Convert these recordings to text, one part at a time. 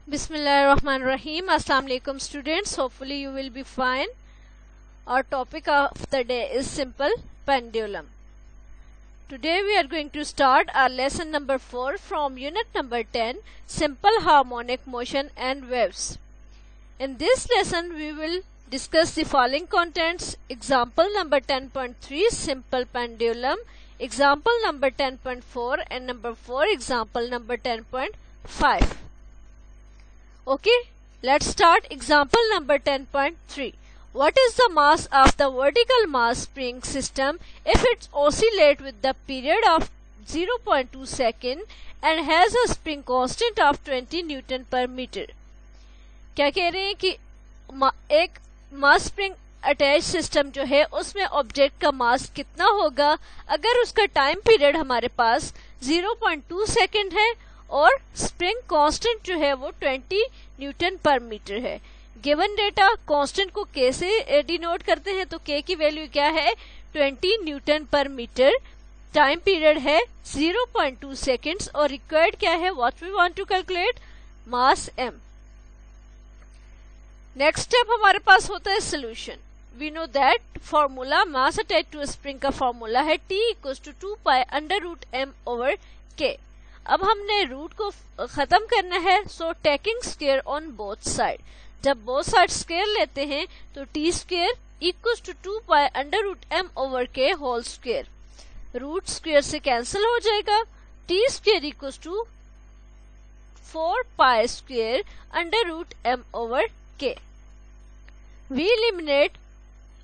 Bismillahirrahmanirrahim. Assalamu alaikum students. Hopefully you will be fine. Our topic of the day is simple pendulum. Today we are going to start our lesson number 4 from unit number 10, simple harmonic motion and waves. In this lesson we will discuss the following contents: example number 10.3 simple pendulum, example number 10.4 and number 4 example number 10.5. Okay, let's start example number 10.3. What is the mass of the vertical mass spring system if it oscillates with the period of 0.2 second and has a spring constant of 20 Newton per meter? क्या कह रहे हैं कि एक mass spring attach system जो है उसमें object का मास कितना होगा अगर उसका टाइम पीरियड हमारे पास 0.2 सेकेंड है और स्प्रिंग कांस्टेंट जो है वो 20 न्यूटन पर मीटर है। गिवन डेटा कांस्टेंट को के से डिनोट करते हैं, तो के की वैल्यू क्या है 20 newton per metre, time period है 0.2 सेकेंड्स और रिक्वायर्ड क्या है, what we want to calculate, mass m. Next step हमारे पास होता है solution. We know that formula mass attach to spring का फॉर्मूला है T = 2 pi under root m over k। अब हमने रूट को खत्म करना है, so taking square on both side. जब बोथ साइड स्क्वायर लेते हैं तो T square = 2 pi under root m over k whole square. Root square से कैंसिल हो जाएगा, T square = 4 pi square under root m over k। We eliminate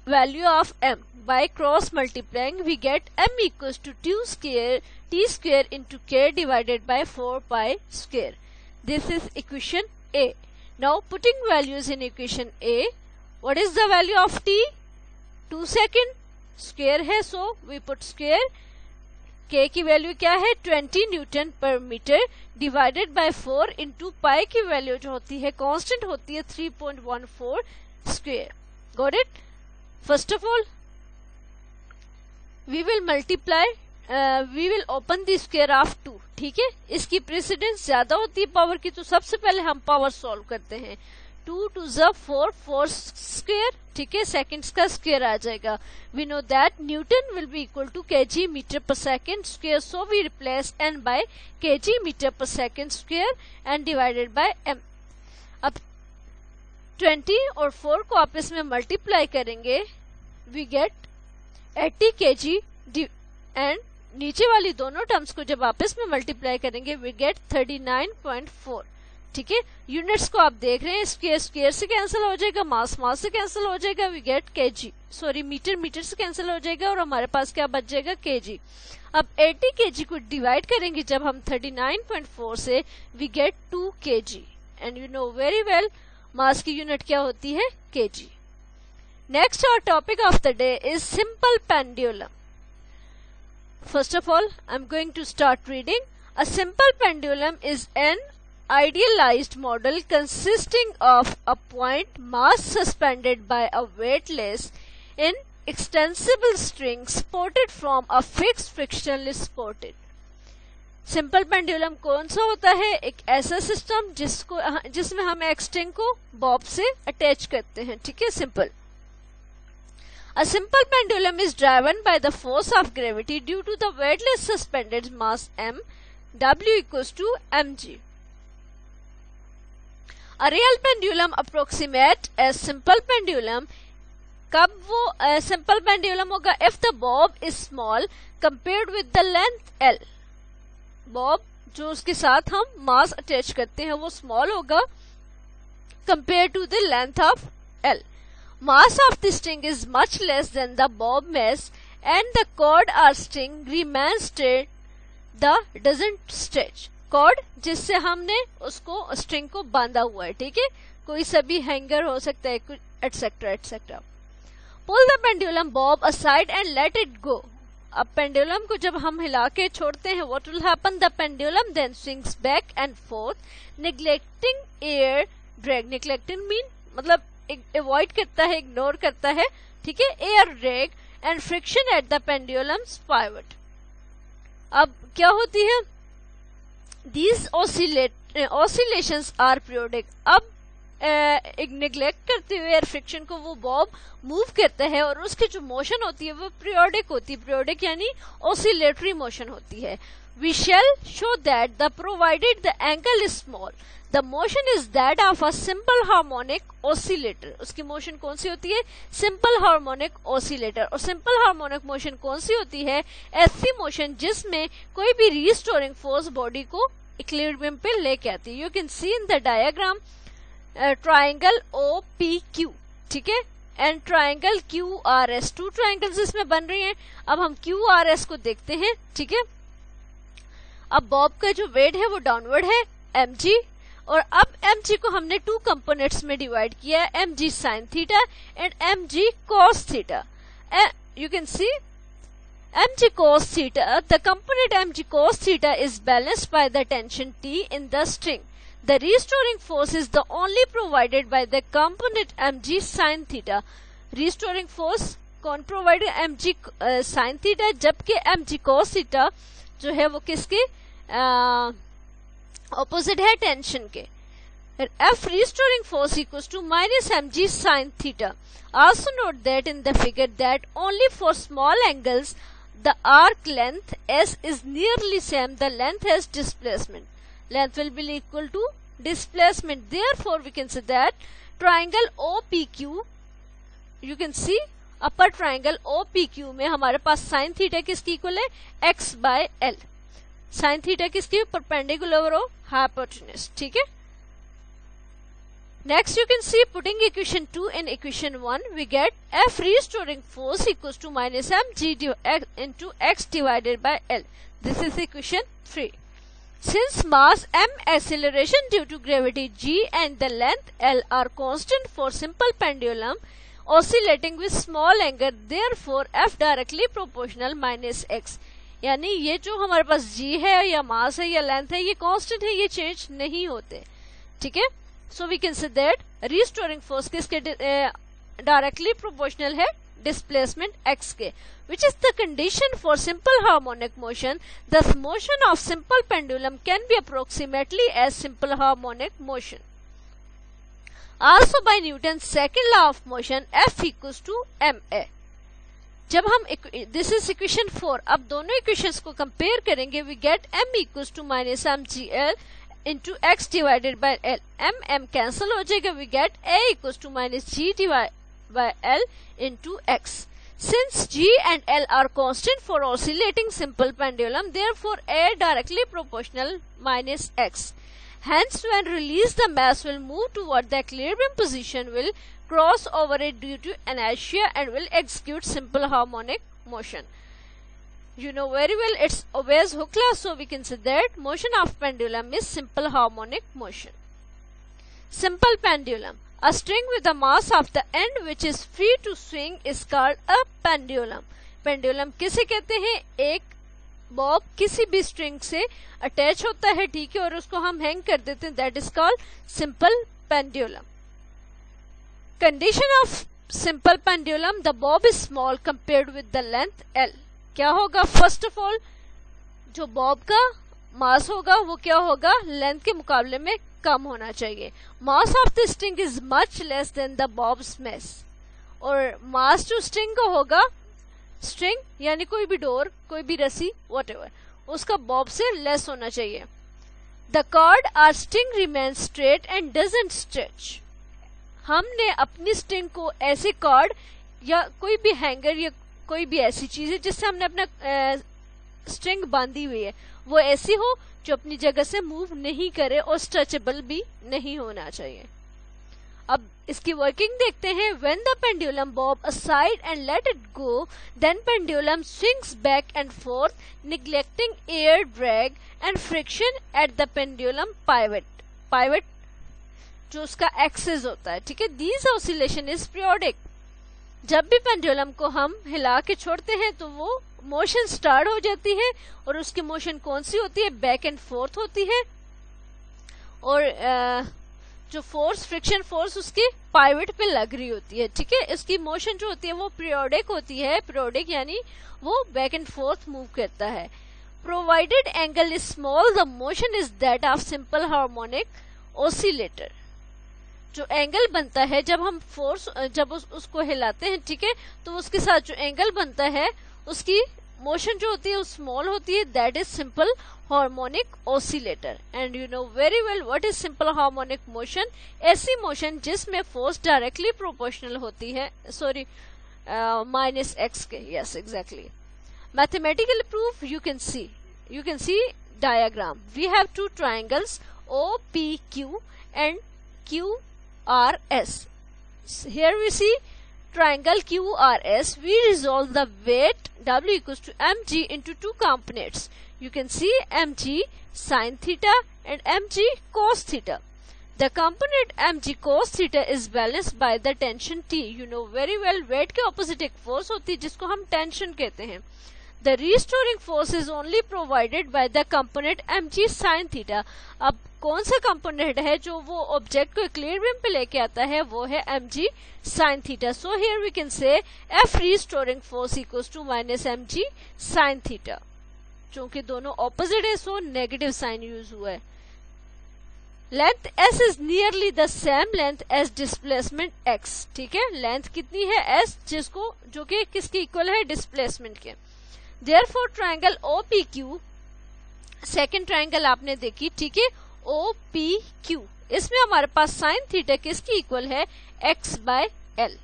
value of m by cross multiplying. We get m = 2 square t square into k divided by 4 pi square. This is equation A. Now putting values in equation A, what is the value of t? 2 second, square है, so we put square. k की value क्या है 20 newton per metre divided by 4 into pi की value जो होती है constant होती है 3.14 square. Got it? First of all, we will multiply, we will open the square of 2. ठीक है, इसकी प्रेसिडेंस ज्यादा होती है पावर की, तो सबसे पहले हम पावर सॉल्व करते हैं। 2 to the 4 स्क्वायर, ठीक है, सेकेंड्स का स्क्वायर आ जाएगा। We know that newton will be equal to kg metre per second square, so we replace n by kg metre per second square and divided by m। अब 20 और 4 को आपस में मल्टीप्लाई करेंगे, वी गेट 80 kg एंड नीचे वाली दोनों terms को जब आपस में मल्टीप्लाई करेंगे वी गेट 39.4। ठीक है, यूनिट्स को आप देख रहे हैं, स्क्वायर स्क्वायर से कैंसिल हो जाएगा, मास मास से कैंसिल हो जाएगा, we get kg, sorry metre metre से कैंसिल हो जाएगा और हमारे पास क्या बच जाएगा kg। अब 80 kg को डिवाइड करेंगे जब हम 39.4 से, we get 2 kg and you know very well mass की यूनिट क्या होती है kg। Next our topic of the day is simple pendulum. First of all, I'm going to start reading. A simple pendulum is an idealized model consisting of a point mass suspended by a weightless, inextensible string supported from a fixed frictionless supported. Simple pendulum कौन सा होता है? एक ऐसा system जिसमें हम एक string को बॉब से अटैच करते हैं। ठीक है, simple. A simple pendulum is driven by the force of gravity due to the weightless suspended mass m, W = mg. A real pendulum approximate a simple pendulum. कब वो simple pendulum होगा? If the bob is small compared with the length L. Bob जो उसके साथ हम मास attach करते हैं वो स्मॉल होगा compared to the length of L. Mass of the string is much less than the bob mass and the cord or string remains straight, the doesn't stretch. cord जिससे हमने उसको स्ट्रिंग को बांधा हुआ है, ठीक है, कोई सा भी हैंगर हो सकता है, etcetera etcetera. Pull the pendulum bob aside and let it go. अब पेंडुलम को जब हम हिला के छोड़ते हैं, what will happen? The pendulum then swings back and forth, neglecting air drag. Neglecting mean मतलब अवॉइड करता है, इग्नोर करता है, ठीक है, air drag and friction at the pendulum's pivot. अब क्या होती है, these oscillate oscillations are periodic. अब निग्लेक्ट करते हुए एयर फ्रिक्शन को वो बॉब मूव करता है और उसकी जो मोशन होती है वो पीरियोडिक होती है। पीरियोडिक यानी ऑसिलेटरी मोशन होती है। We shall show that the provided the angle is small the motion is that of a simple harmonic oscillator. उसकी मोशन कौन सी होती है? Simple harmonic oscillator. और सिंपल हार्मोनिक मोशन कौन सी होती है? ऐसी मोशन जिसमें कोई भी रीस्टोरिंग फोर्स बॉडी को इक्विलिब्रियम पे लेके आती है। You can see in the diagram triangle OPQ, ठीक है, एंड ट्राइंगल QRS। 2 ट्राइंगल्स इसमें बन रही हैं। अब हम QRS को देखते हैं, ठीक है। अब बॉब का जो वेट है वो डाउनवर्ड है mg, और अब mg को हमने 2 कंपोनेंट्स में डिवाइड किया है, mg sin theta and mg cos theta. You can C mg cos theta, the component mg cos theta is balanced by the tension T in the string. The restoring force is the only provided by the component mg sin theta. Restoring force कौन provide? mg sin theta, जबकि mg cos theta जो है वो किसके opposite है? Tension के। F restoring force equals to minus mg sin theta. Also note that in the figure that only for small angles the arc length S is nearly same the length as displacement. Length will be equal to displacement. Therefore, we can say that triangle OPQ, you can see upper triangle OPQ में हमारे पास sin theta किसकी equal है? x by l. sin theta किसकी? Perpendicular और hypotenuse, ठीक है। Next, you can see putting equation 2 in equation 1, we get F restoring force equals to minus mg into x divided by L. This is equation 3. Since mass m, acceleration due to gravity g and the length L are constant for simple pendulum oscillating with small angle, therefore F directly proportional minus x. यानी ये जो हमारे पास g है या मास है या length है ये कांस्टेंट है, ये चेंज नहीं होते, ठीक है। So we can say that restoring force किसके directly proportional है? Displacement x के, which is the condition for simple harmonic motion. Thus, motion of simple pendulum can be approximately as simple harmonic motion. Also by Newton's second law of motion, F equals to ma. जब हम this is equation 4, अब दोनों equations को compare करेंगे, we get m equals to minus mgl into x divided by L. m cancel हो जाएगा, we get a equals to minus g divided by L into x. Since g and L are constant for oscillating simple pendulum, therefore a directly proportional minus x. Hence, when released, the mass will move toward the equilibrium position, will cross over it due to inertia and will execute simple harmonic motion. You know very well it's obeys Hooke's law, so we can say that motion of pendulum is simple harmonic motion. Simple pendulum. A string with a mass of the end which is free to swing is called a pendulum. Pendulum किसे कहते हैं? एक Bob किसी भी string से attach होता है, ठीक है, और उसको हम हैंग कर देते हैं, that is called simple pendulum. Condition of simple pendulum, the Bob is small compared with the length L. क्या होगा? फर्स्ट ऑफ ऑल जो बॉब का मास होगा वो क्या होगा? लेंथ के मुकाबले में कम होना चाहिए. Mass of the string is much less than the bob's mass. और मास जो स्ट्रिंग का होगा, स्ट्रिंग यानी कोई भी डोर, कोई भी रस्सी, व्हाटएवर, उसका बॉब से लेस होना चाहिए. The cord or string remain straight and doesn't stretch. हमने अपनी स्ट्रिंग को ऐसे कॉर्ड या कोई भी हैंगर या कोई भी ऐसी चीज है जिससे हमने अपना स्ट्रिंग बांधी हुई है, वो ऐसी हो जो अपनी जगह से मूव नहीं करे और स्ट्रेचेबल भी नहीं होना चाहिए. अब इसकी वर्किंग देखते हैं. When the pendulum bob aside and let it go, then pendulum swings back and forth neglecting air drag and friction at the pendulum pivot. Pivot जो उसका एक्सिस होता है, ठीक है. This oscillation is periodic. जब भी पेंडुलम को हम हिला के छोड़ते हैं तो वो मोशन स्टार्ट हो जाती है, और उसकी मोशन कौन सी होती है? बैक एंड फोर्थ होती है. और जो फोर्स, फ्रिक्शन फोर्स उसकी पाइवट पे लग रही होती है, ठीक है. इसकी मोशन जो होती है वो पीरियोडिक होती है. पीरियोडिक यानी वो बैक एंड फोर्थ मूव करता है. provided angle is small, the motion is that of simple harmonic oscillator. जो एंगल बनता है जब हम फोर्स जब उसको हिलाते हैं, ठीक है, तो उसके साथ जो एंगल बनता है उसकी मोशन जो होती है वो स्मॉल होती है, that is simple harmonic oscillator. And you know very well what is simple harmonic motion. ऐसी मोशन जिसमें फोर्स डायरेक्टली प्रोपोर्शनल होती है, सॉरी माइनस एक्स के. Yes exactly. Mathematical proof you can see diagram. We have two triangles OPQ and QRS. Here we see triangle QRS. We resolve the weight W equals to mg into two components. You can see mg sin theta and mg cos theta. The component mg cos theta is balanced by the tension T. You know very well weight के opposite एक force होती है जिसको हम tension कहते हैं. The restoring force is only provided by the component mg sin theta. अब कौन सा component है जो वो object को equilibrium पे लेके आता है, वो है mg sin theta. So here we can say F restoring force equals to minus mg sin theta. चूंकि दोनों opposite है so negative sign use हुआ है. Length s is nearly the same length as displacement x. ठीक है, length कितनी है s, जिसको जो कि किसके equal है, displacement के. Therefore triangle OPQ, second triangle आपने देखी, ठीक है, OPQ, इसमें हमारे पास साइन थीटा किसकी इक्वल है, x by l.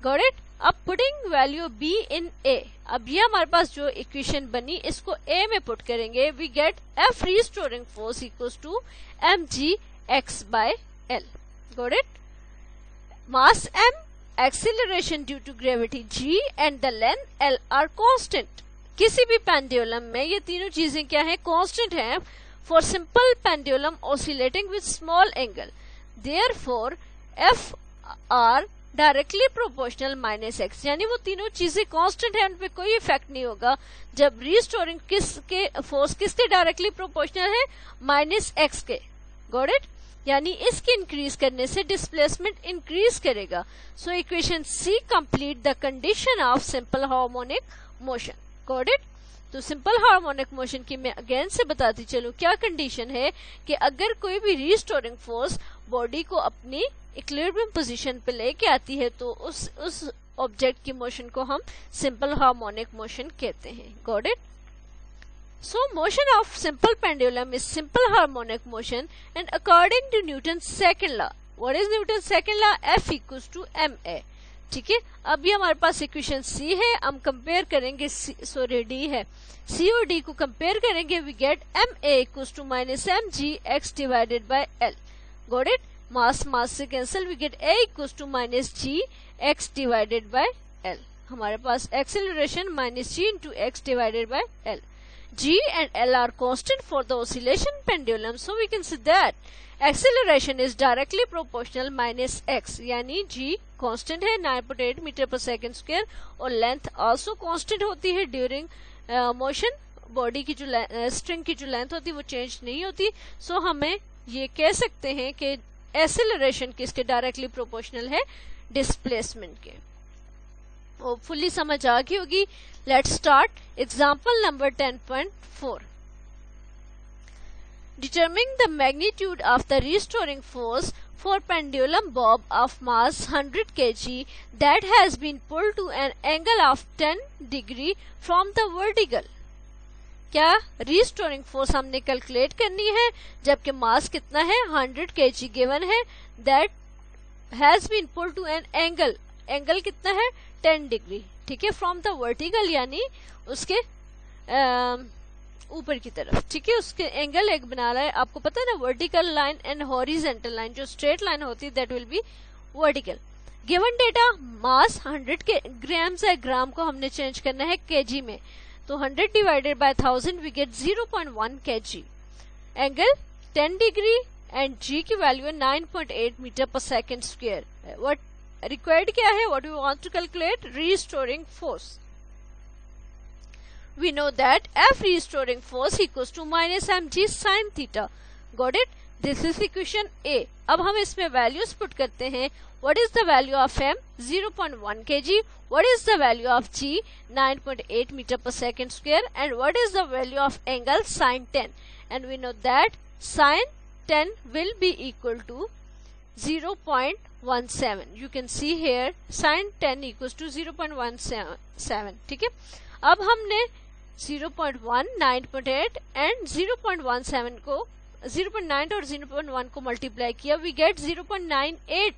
Got it? अब putting value b in a, अब ये हमारे पास जो इक्वेशन बनी इसको a में पुट करेंगे, we get F restoring force equals to mg x by l. Got it? Mass m, acceleration due to gravity g and the length l are constant. किसी भी पेंडुलम में ये तीनों चीजें क्या है, कांस्टेंट है. For simple pendulum oscillating with small angle, therefore f are directly proportional minus x, यानी वो तीनों चीजें कांस्टेंट है, उन पे कोई इफेक्ट नहीं होगा. जब रिस्टोरिंग किसके फोर्स किसके डायरेक्टली प्रोपोर्शनल है, माइनस एक्स के. Got it? यानी इसके इंक्रीज करने से डिस्प्लेसमेंट इंक्रीज करेगा. So equation C complete the condition of simple harmonic motion. Got it? तो सिंपल हार्मोनिक मोशन की मैं अगेन से बताती चलूं क्या कंडीशन है, कि अगर कोई भी रिस्टोरिंग फोर्स बॉडी को अपनी इक्विलिब्रियम पोजीशन पे लेके आती है तो उस ऑब्जेक्ट की मोशन को हम सिंपल हार्मोनिक मोशन कहते हैं. Got it? So motion of simple pendulum is simple harmonic motion, and according to Newton's second law, what is Newton's second law? F equals to ma. ठीक है, अब ये हमारे पास इक्वेशन C है, हम compare करेंगे, सॉरी D है, C और D को कंपेयर करेंगे, we get ma equals to minus mg x divided by l. Got it? Mass mass से कैंसिल, we get a equals to minus g x divided by l. हमारे पास acceleration minus g into x divided by l. G and L are constant for the oscillation pendulum, so we can say that acceleration is directly proportional minus x, यानी G constant है 9.8 metre per second square, और length also constant होती है during motion. Body की जो string की जो length होती है वो चेंज नहीं होती. सो हमें ये कह सकते हैं कि एक्सेलरेशन किसके डायरेक्टली प्रोपोर्शनल है, डिस्प्लेसमेंट के. होपफुली समझ आ गई होगी. Let's start example number 10.4. Determining the magnitude of the restoring force for pendulum bob of mass 100 kg that has been pulled to an angle of 10 degree from the vertical. क्या restoring force हमने calculate करनी है जबकि mass कितना है, 100 kg given है, that has been pulled to an angle, angle कितना है, 10 डिग्री. ठीक है, फ्रॉम द वर्टिकल यानी उसके ऊपर की तरफ. ठीक है, उसके एंगल एक बना रहा है. आपको पता है ना, vertical line and horizontal line, जो स्ट्रेट लाइन होती है that will be vertical. Given data mass 100 के ग्राम्स है, ग्राम को हमने चेंज करना है केजी में, तो 100 divided by 1000 we get 0.1 kg. Angle 10 degree and g की वैल्यू है 9.8 metre per second square. What required क्या है, what we want to calculate, restoring force. We know that F restoring force equals to minus mg sin theta. Got it? This is equation A. अब हम इसमें values put करते हैं। What is the value of m 0.1 kg, what is the value of g 9.8 metre per second square, and what is the value of angle sin 10, and we know that sin 10 will be equal to 0.17. You can see here sin 10 equals to 0.17. ठीक है, अब हमने 0.1, 9.8 and 0.17 को 0.9 और 0.1 को multiply किया, we get 0.98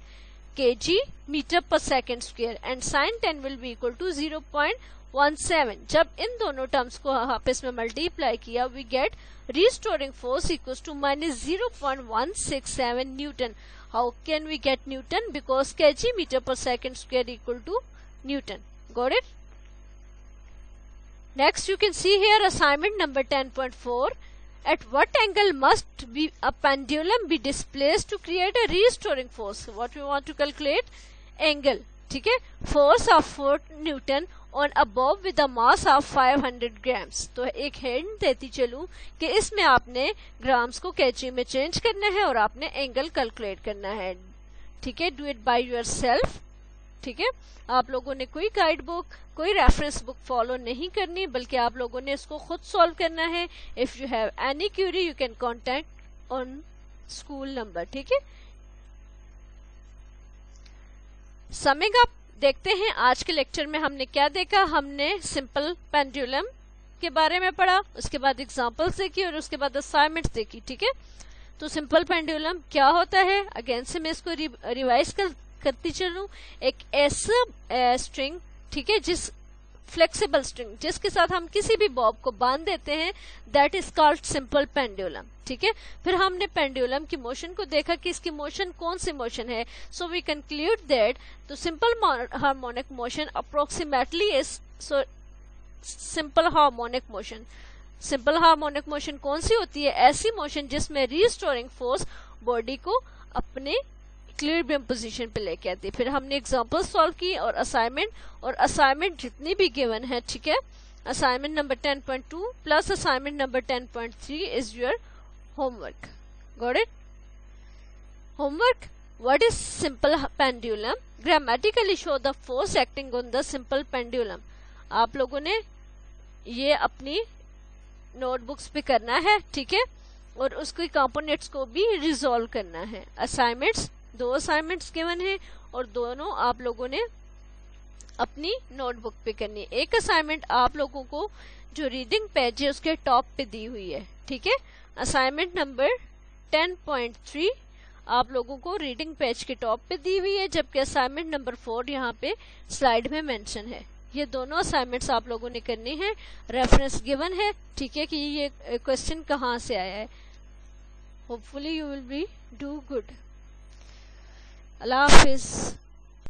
kg metre per second square, and sin 10 will be equal to 0.17. जब इन दोनों टर्म्स को आपस में मल्टीप्लाई किया, we get restoring force equals to minus 0.167 Newton. How can we get Newton? Because kg meter per second square equal to Newton. Got it? Next, you can see here assignment number 10.4. At what angle must be a pendulum be displaced to create a restoring force? What we want to calculate? Angle. ठीक है, force of 4 Newton on a bob with a mass of 500 grams. तो एक hint देती चलूं कि इसमें आपने grams को केजी में चेंज करना है और आपने एंगल कैलकुलेट करना है. ठीक है, डू इट बाय योरसेल्फ. ठीक है, आप लोगों ने कोई गाइड बुक, कोई रेफरेंस बुक फॉलो नहीं करनी, बल्कि आप लोगों ने इसको खुद सॉल्व करना है. If you have any Curie you can contact on school number. ठीक है, समिंग अप देखते हैं आज के लेक्चर में हमने क्या देखा. हमने सिंपल पेंडुलम के बारे में पढ़ा, उसके बाद एग्जांपल्स देखी और उसके बाद असाइनमेंट्स देखी. ठीक है, तो सिंपल पेंडुलम क्या होता है, अगेन से मैं इसको रिवाइज करती चलूं. एक ऐसा स्ट्रिंग, ठीक है, जिस फ्लेक्सिबल स्ट्रिंग जिसके साथ हम किसी भी बॉब को बांध देते हैं, that is called simple pendulum. ठीक है, फिर हमने पेंडुलम की मोशन को देखा कि इसकी मोशन कौन सी मोशन है. So we conclude that the simple harmonic motion approximately is simple harmonic motion. Simple harmonic motion कौन सी होती है? ऐसी मोशन जिसमें रीस्टोरिंग फोर्स बॉडी को अपने इक्विलिब्रियम पोजीशन पे लेके आती है. फिर हमने एग्जांपल सॉल्व की और असाइनमेंट जितनी भी गिवन है. ठीक है, assignment number 10.2 plus assignment number 10.3 is your homework. Got it? Homework. What is simple pendulum? Grammatically show the force acting on the simple pendulum. आप लोगों ने ये अपनी नोटबुक्स पे करना है. ठीक है, और उसके कंपोनेंट्स को भी रिजॉल्व करना है. असाइनमेंट्स, 2 असाइनमेंट्स गिवन है और दोनों आप लोगों ने अपनी नोटबुक पे करनी है. एक असाइनमेंट आप लोगों को जो रीडिंग पेज है उसके टॉप पे दी हुई है. ठीक है, असाइनमेंट नंबर 10.3 आप लोगों को रीडिंग पेज के टॉप पे दी हुई है, जबकि असाइनमेंट नंबर 4 यहाँ पे स्लाइड में मेंशन है. ये दोनों असाइनमेंट्स आप लोगों ने करनी है. रेफरेंस गिवन है. ठीक है, कि ये क्वेश्चन कहाँ से आया है. Hopefully you will be do good. Allah Hafiz.